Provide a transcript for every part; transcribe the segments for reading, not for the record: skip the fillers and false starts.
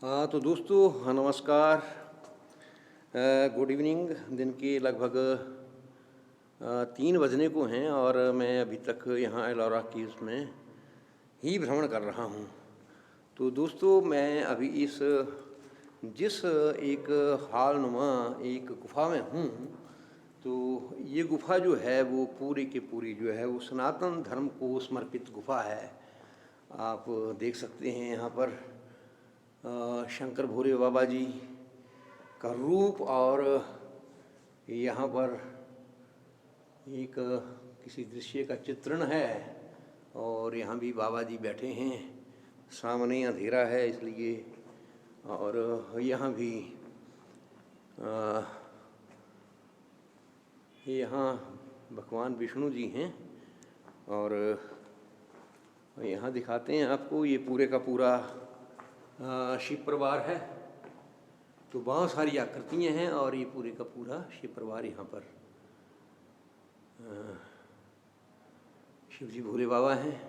हाँ, तो दोस्तों हाँ, नमस्कार। Good evening. दिन के लगभग 3 बजने को हैं और मैं अभी तक यहाँ एलोरा केव्स में ही भ्रमण कर रहा हूँ। तो दोस्तों मैं अभी जिस एक हालनुमा एक गुफ़ा में हूँ, तो ये गुफ़ा जो है वो पूरी की पूरी जो है वो सनातन धर्म को समर्पित गुफ़ा है। आप देख सकते हैं यहाँ पर शंकर भोले बाबा जी का रूप, और यहाँ पर एक किसी दृश्य का चित्रण है, और यहाँ भी बाबा जी बैठे हैं। सामने अंधेरा है इसलिए, और यहाँ भी यहाँ भगवान विष्णु जी हैं। और यहाँ दिखाते हैं आपको, ये पूरे का पूरा शिव परिवार है। तो बहुत सारी आकृतियाँ हैं और ये पूरे का पूरा शिव परिवार यहाँ पर शिव जी भोले बाबा हैं,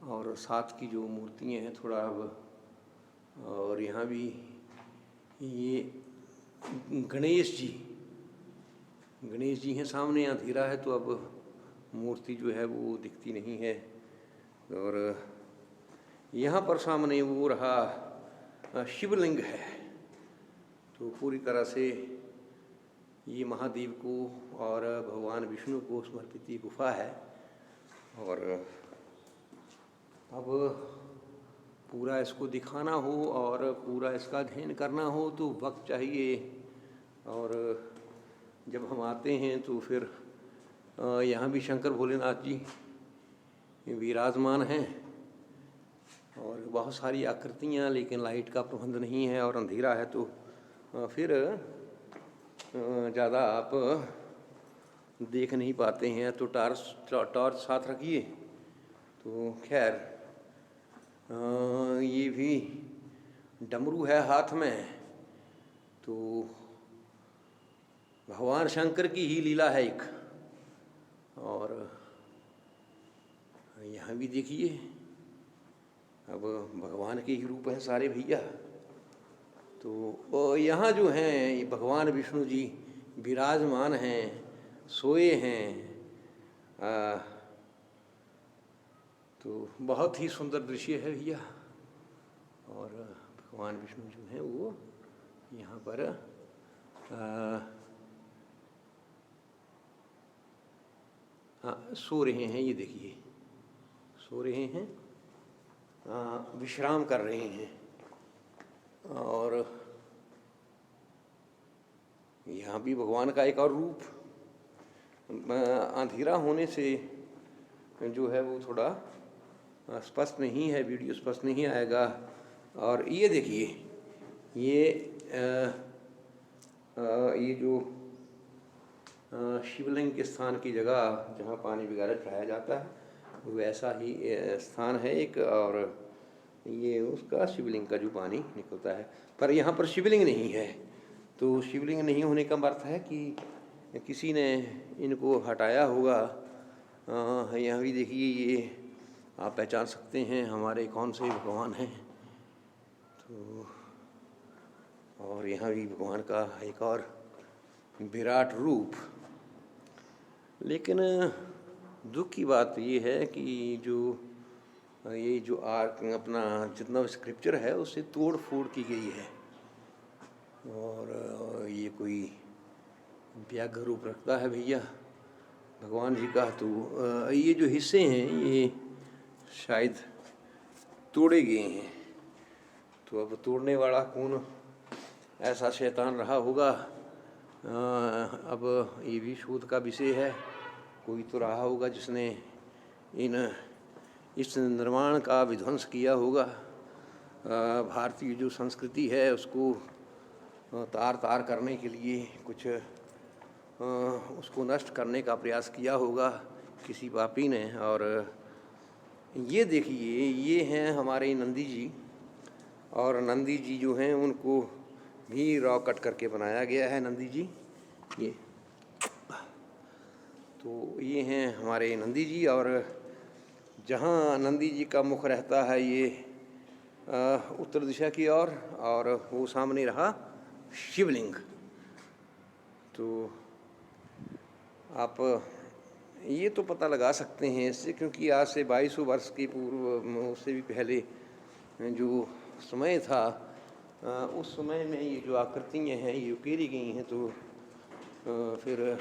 और साथ की जो मूर्तियाँ हैं थोड़ा अब, और यहाँ भी ये गणेश जी हैं। सामने अंधेरा है तो अब मूर्ति जो है वो दिखती नहीं है। और यहाँ पर सामने वो रहा शिवलिंग है। तो पूरी तरह से ये महादेव को और भगवान विष्णु को समर्पित ये गुफा है। और अब पूरा इसको दिखाना हो और पूरा इसका अध्ययन करना हो तो वक्त चाहिए। और जब हम आते हैं तो फिर यहाँ भी शंकर भोलेनाथ जी विराजमान हैं, और बहुत सारी आकृतियाँ, लेकिन लाइट का प्रबंध नहीं है और अंधेरा है, तो फिर ज़्यादा आप देख नहीं पाते हैं। तो टॉर्च साथ रखिए। तो खैर ये भी डमरू है हाथ में, तो भगवान शंकर की ही लीला है एक। और यहाँ भी देखिए, अब भगवान के ही रूप हैं सारे भैया। तो यहाँ जो हैं भगवान विष्णु जी विराजमान हैं, सोए हैं। तो बहुत ही सुंदर दृश्य है भैया। और भगवान विष्णु जो हैं वो यहाँ पर सो रहे हैं। ये देखिए, सो रहे हैं, विश्राम कर रहे हैं। और यहाँ भी भगवान का एक और रूप, अंधेरा होने से जो है वो थोड़ा स्पष्ट नहीं है, वीडियो स्पष्ट नहीं आएगा। और ये देखिए, ये जो शिवलिंग के स्थान की जगह जहाँ पानी वगैरह चढ़ाया जाता है वैसा ही स्थान है एक। और ये उसका शिवलिंग का जो पानी निकलता है, पर यहाँ पर शिवलिंग नहीं है। तो शिवलिंग नहीं होने का अर्थ है कि किसी ने इनको हटाया होगा। यहाँ भी देखिए, ये आप पहचान सकते हैं हमारे कौन से भगवान हैं। तो और यहाँ भी भगवान का एक और विराट रूप। लेकिन दुख की बात ये है कि ये जो अपना जितना स्क्रिप्चर है उससे तोड़ फोड़ की गई है, और ये कोई व्याघ्र रूप रखता है भैया भगवान जी का। तो ये जो हिस्से हैं ये शायद तोड़े गए हैं। तो अब तोड़ने वाला कौन ऐसा शैतान रहा होगा, अब ये भी शोध का विषय है। कोई तो रहा होगा जिसने इस निर्माण का विध्वंस किया होगा। भारतीय जो संस्कृति है उसको तार तार करने के लिए कुछ उसको नष्ट करने का प्रयास किया होगा किसी पापी ने। और ये देखिए, ये हैं हमारे नंदी जी, और नंदी जी जो हैं उनको भी रॉ कट करके बनाया गया है। नंदी जी ये, तो ये हैं हमारे नंदी जी। और जहाँ नंदी जी का मुख रहता है ये उत्तर दिशा की ओर, और वो सामने रहा शिवलिंग। तो आप ये तो पता लगा सकते हैं इससे, क्योंकि आज से 2200 वर्ष के पूर्व, उससे भी पहले जो समय था, उस समय में ये जो आकृतियाँ हैं ये उकेरी गई हैं। तो फिर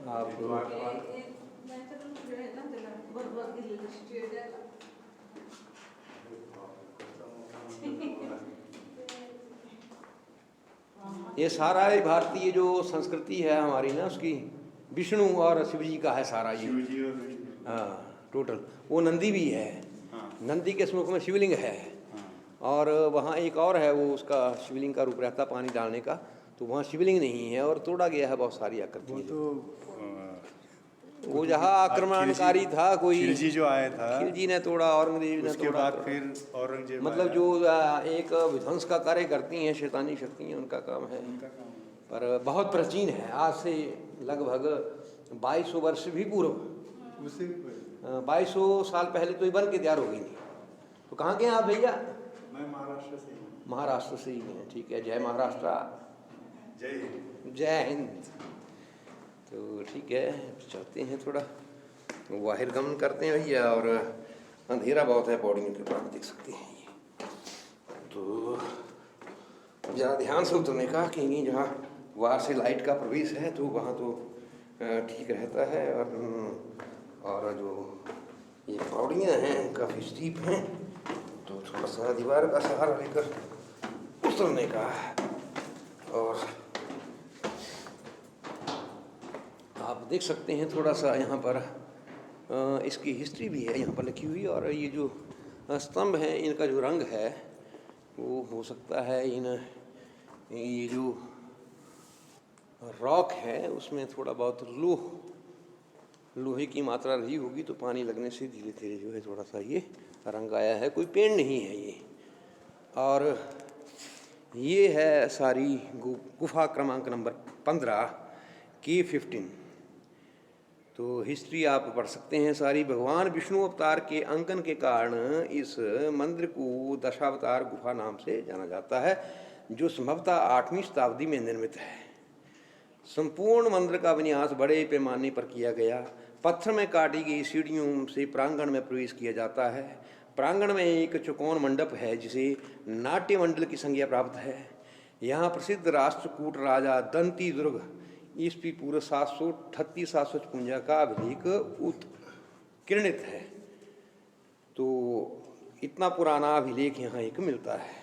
आप ये सारा है भारतीय जो संस्कृति है हमारी ना, उसकी विष्णु और शिव जी का है सारा ये। हाँ, टोटल। वो नंदी भी है, नंदी के समुख में शिवलिंग है, और वहाँ एक और है, वो उसका शिवलिंग का रूप रहता पानी डालने का, तो वहाँ शिवलिंग नहीं है और तोड़ा गया है बहुत सारी आकृतियाँ। वो जहाँ आक्रमणकारी था कोई, खिलजी जो आया था, खिलजी ने तोड़ा, औरंगजेब ने उसके तोड़ा। बाद फिर औरंगजेब, मतलब जो एक विध्वंस का कार्य करती हैं शैतानी शक्तियाँ, उनका काम है। पर बहुत प्राचीन है, आज से लगभग 2200 वर्ष भी पूर्व, 2200 साल पहले तो ये बन के तैयार हो गई थी। तो कहाँ के हैं आप भैया? मैं महाराष्ट्र से हूँ। महाराष्ट्र से ही हैं, ठीक है। जय महाराष्ट्र, जय हिंद। जय हिंद। तो ठीक है, चलते हैं, थोड़ा बाहर गमन करते हैं भैया, और अंधेरा बहुत है, पौड़ियों के ऊपर देख सकते हैं ये। तो ज़रा ध्यान से उतरने का, कहीं जहाँ बाहर से लाइट का प्रवेश है तो वहाँ तो ठीक रहता है। और जो ये पौड़ियाँ हैं काफ़ी स्टीप हैं, तो थोड़ा सा दीवार का सहारा लेकर उतरने का। और आप देख सकते हैं थोड़ा सा यहाँ पर इसकी हिस्ट्री भी है यहाँ पर लिखी हुई। और ये जो स्तंभ हैं, इनका जो रंग है वो हो सकता है ये जो रॉक है उसमें थोड़ा बहुत लोहे की मात्रा रही होगी, तो पानी लगने से धीरे धीरे जो है थोड़ा सा ये रंग आया है। कोई पेड़ नहीं है ये। और ये है सारी गुफा क्रमांक नंबर 15 K15। तो हिस्ट्री आप पढ़ सकते हैं सारी। भगवान विष्णु अवतार के अंकन के कारण इस मंदिर को दशावतार गुफा नाम से जाना जाता है, जो संभवतः 8वीं शताब्दी में निर्मित है। संपूर्ण मंदिर का विन्यास बड़े पैमाने पर किया गया। पत्थर में काटी गई सीढ़ियों से प्रांगण में प्रवेश किया जाता है। प्रांगण में एक चौकोन मंडप है जिसे नाट्य मंडल की संज्ञा प्राप्त है। यहाँ प्रसिद्ध राष्ट्रकूट राजा दंती दुर्ग ईस्वी पूर्व 738-756 का अभिलेख उत्कीर्णित है। तो इतना पुराना अभिलेख यहाँ एक मिलता है।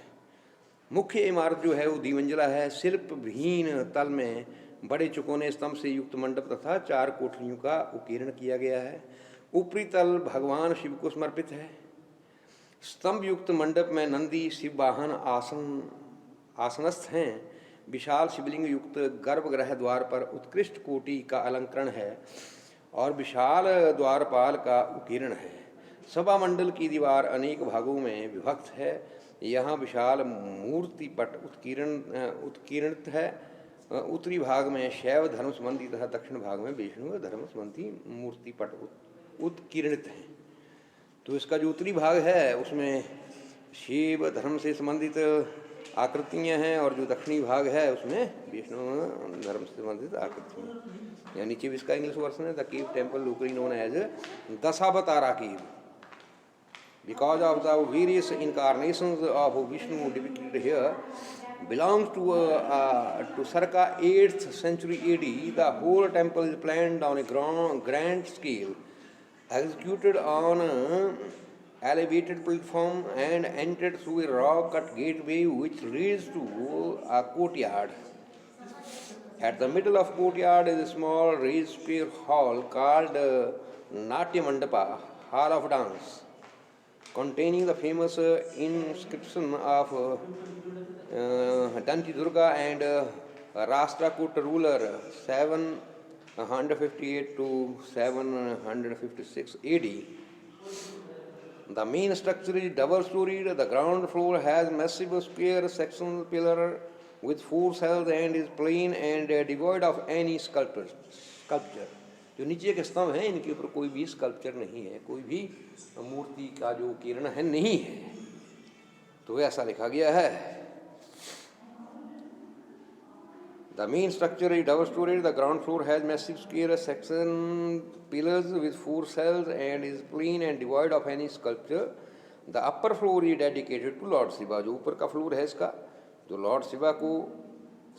मुख्य इमारत जो है वो द्विमंजिला है। शिल्प विहीन तल में बड़े चौकोने स्तंभ से युक्त मंडप तथा 4 कोठरियों का उत्कीर्ण किया गया है। ऊपरी तल भगवान शिव को समर्पित है। स्तंभ युक्त मंडप में नंदी शिव वाहन आसनस्थ हैं। विशाल शिवलिंग युक्त गर्भगृह द्वार पर उत्कृष्ट कोटि का अलंकरण है और विशाल द्वारपाल का उत्कीर्ण है। सभा मंडल की दीवार अनेक भागों में विभक्त है। यहाँ विशाल मूर्ति पट उत्कीर्णित है। उत्तरी भाग में शैव धर्म संबंधी तथा दक्षिण भाग में वैष्णव धर्म संबंधी मूर्ति पट उत्कीर्णित हैं। तो इसका जो उत्तरी भाग है उसमें शिव धर्म से संबंधित आकृतियाँ हैं, और जो दक्षिणी भाग है उसमें वैष्णव धर्म से संबंधित आकृतियाँ। या नीचे भी इसका इंग्लिश वर्सन है, the cave temple locally known as Dashavatara cave because of the various incarnations of Vishnu depicted here belongs to circa 8th century AD. The whole temple is planned on a grand scale, executed on elevated platform and entered through a rock-cut gateway which leads to a courtyard. At the middle of courtyard is a small raised square hall called Natya Mandapa, Hall of Dance, containing the famous inscription of Danti Durga and Rashtrakuta ruler 758 to 756 AD. The main structure is double-storied. The ground floor has massive square sectional pillar with 4 cells and is plain and devoid of any sculpture. जो नीचे के स्तंभ हैं इनके ऊपर कोई भी sculpture नहीं है, कोई भी मूर्ति का जो किरण है नहीं है। तो ऐसा लिखा गया है। The main structure is double-storied. The ground floor has massive square section pillars with 4 cells and is plain and devoid of any sculpture. The upper floor is dedicated to Lord Shiva. जो ऊपर का floor है इसका, जो Lord Shiva को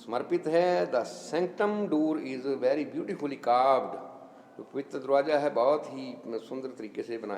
समर्पित है। The sanctum door is very beautifully carved. जो पवित्र दरवाजा है बहुत ही सुंदर तरीके से बनाया